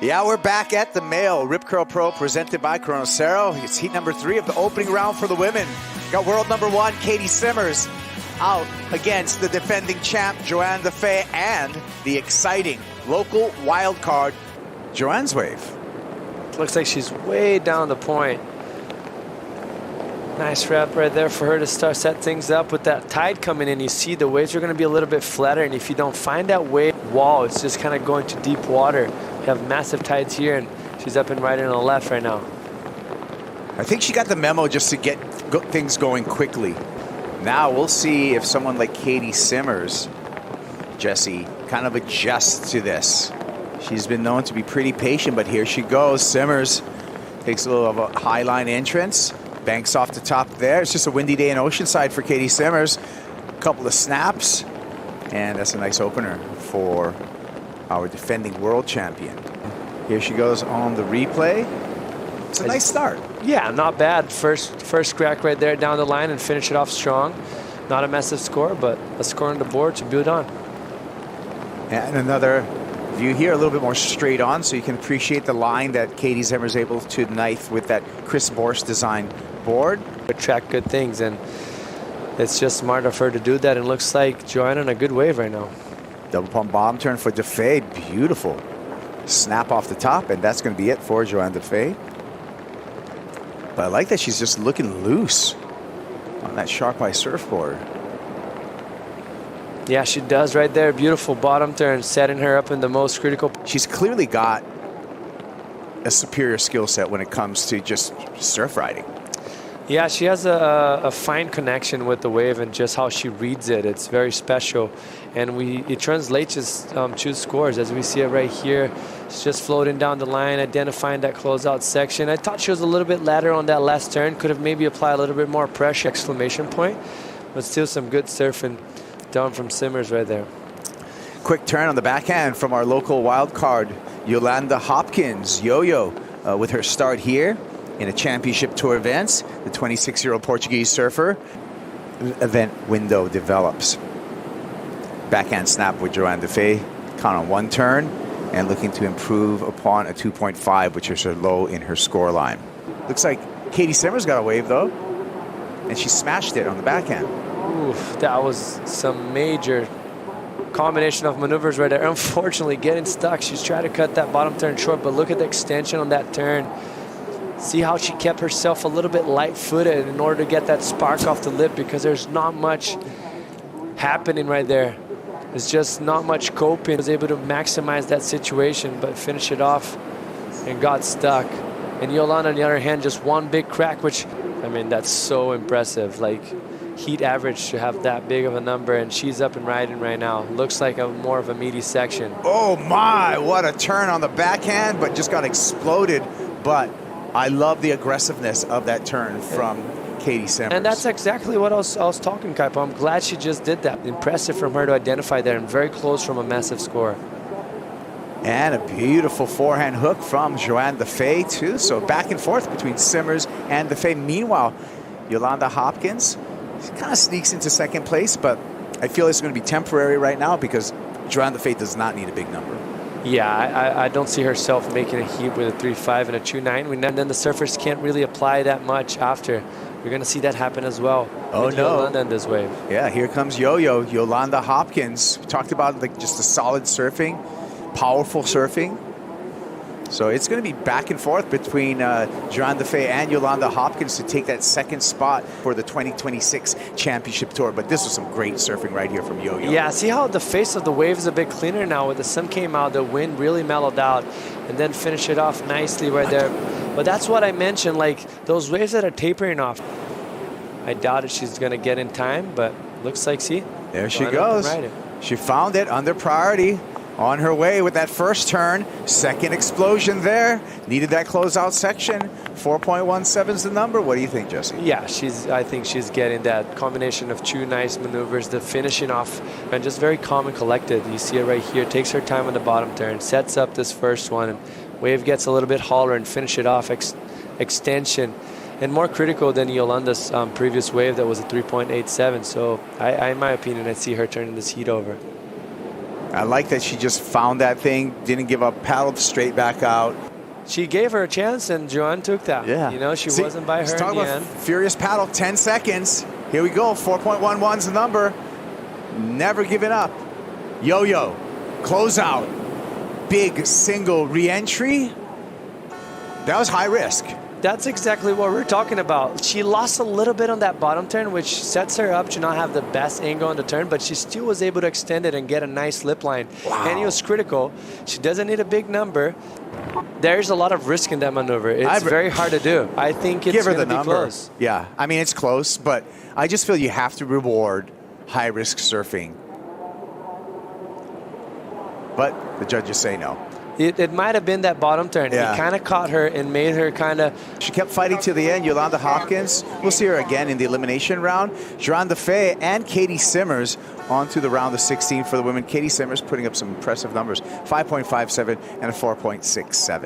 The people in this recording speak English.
Yeah, we're back at the MEO Rip Curl Pro presented by Cero. It's heat number 3 of the opening round for the women. Got world number 1, C.Simmers, out against the defending champ, J.Defay, and the exciting local wild card, Johanne's wave. Looks like she's way down the point. Nice wrap right there for her to set things up with that tide coming in. You see the waves are going to be a little bit flatter, and if you don't find that wave wall, it's just kind of going to deep water. You have massive tides here, and she's up and right on the left right now. I think she got the memo just to get things going quickly. Now we'll see if someone like C.Simmers, Jesse, kind of adjusts to this. She's been known to be pretty patient, but here she goes. Simmers takes a little of a high line entrance, banks off the top there. It's just a windy day in Oceanside for C.Simmers. A couple of snaps, and that's a nice opener for our defending world champion. Here she goes on the replay. It's a nice start. Yeah, not bad. First crack right there down the line and finish it off strong. Not a massive score, but a score on the board to build on. And another view here, a little bit more straight on, so you can appreciate the line that C.Simmers is able to knife with that Chris Borst design board. Attract good things, and it's just smart of her to do that. And looks like Johanne on a good wave right now. Double pump bottom turn for Defay, beautiful. Snap off the top, and that's going to be it for J.Defay. But I like that she's just looking loose on that sharp eye surfboard. Yeah, she does right there. Beautiful bottom turn, setting her up in the most critical. She's clearly got a superior skill set when it comes to just surf riding. Yeah, she has a fine connection with the wave and just how she reads it. It's very special, and it translates to scores as we see it right here. It's just floating down the line, identifying that closeout section. I thought she was a little bit lateral on that last turn. Could have maybe applied a little bit more pressure, exclamation point, but still some good surfing down from Simmers right there. Quick turn on the backhand from our local wild card, Yolanda-Hopkins, Yo-Yo, with her start here in a championship tour events. The 26-year-old Portuguese surfer. Event window develops. Backhand snap with J.Defay, count on 1 turn, and looking to improve upon a 2.5, which is her low in her score line. Looks like C.Simmers got a wave though, and she smashed it on the backhand. Oof, that was some major combination of maneuvers right there. Unfortunately, getting stuck. She's trying to cut that bottom turn short, but look at the extension on that turn. See how she kept herself a little bit light-footed in order to get that spark off the lip, because there's not much happening right there. There's just not much coping. Was able to maximize that situation, but finish it off and got stuck. And Yolanda, on the other hand, just one big crack, which, I mean, that's so impressive. Like, heat average to have that big of a number, and she's up and riding right now. Looks like more of a meaty section. Oh my, what a turn on the backhand, but just got exploded. But I love the aggressiveness of that turn from C.Simmers. And that's exactly what I was talking, Kaipo. I'm glad she just did that. Impressive from her to identify there, and very close from a massive score. And a beautiful forehand hook from J.Defay too. So back and forth between Simmers and Defay. Meanwhile, Yolanda-Hopkins kind of sneaks into second place, but I feel it's going to be temporary right now because J.Defay does not need a big number. Yeah, I don't see herself making a heat with a 3.5 and a 2.9. And then the surfers can't really apply that much after. We're going to see that happen as well. Oh, no. Yolanda in this wave. Yeah, here comes Yo-Yo, Yolanda-Hopkins. We talked about like just the solid surfing, powerful surfing. So it's going to be back and forth between J.Defay and Yolanda-Hopkins to take that second spot for the 2026 Championship Tour. But this was some great surfing right here from Yo-Yo. Yeah, see how the face of the wave is a bit cleaner now. When the sun came out, the wind really mellowed out, and then finish it off nicely right there. But that's what I mentioned, like those waves that are tapering off. I doubt if she's going to get in time, but looks like, see? There she goes. She found it under priority. On her way with that first turn, second explosion there. Needed that closeout section. 4.17 is the number. What do you think, Jesse? Yeah, I think she's getting that combination of 2 nice maneuvers, the finishing off, and just very calm and collected. You see it right here. Takes her time on the bottom turn, sets up this first one, and wave gets a little bit holler and finish it off. Extension, and more critical than Yolanda's previous wave that was a 3.87. So in my opinion, I see her turning this heat over. I like that she just found that thing, didn't give up, paddled straight back out. She gave her a chance, and Johanne took that. Yeah. You know, she wasn't by her in the end. Furious paddle, 10 seconds. Here we go, 4.11's the number. Never giving up. Yo-yo, close out. Big single re-entry. That was high risk. That's exactly what we're talking about. She lost a little bit on that bottom turn, which sets her up to not have the best angle on the turn, but she still was able to extend it and get a nice slip line. Wow. And it was critical. She doesn't need a big number. There's a lot of risk in that maneuver. It's very hard to do. I think it's going to be close. Yeah, I mean, it's close, but I just feel you have to reward high-risk surfing. But the judges say no. It might have been that bottom turn. Yeah. It kind of caught her and made her kind of... She kept fighting to the end. Yolanda-Hopkins, we'll see her again in the elimination round. J.Defay and C.Simmers on to the round of 16 for the women. C.Simmers putting up some impressive numbers, 5.57 and a 4.67.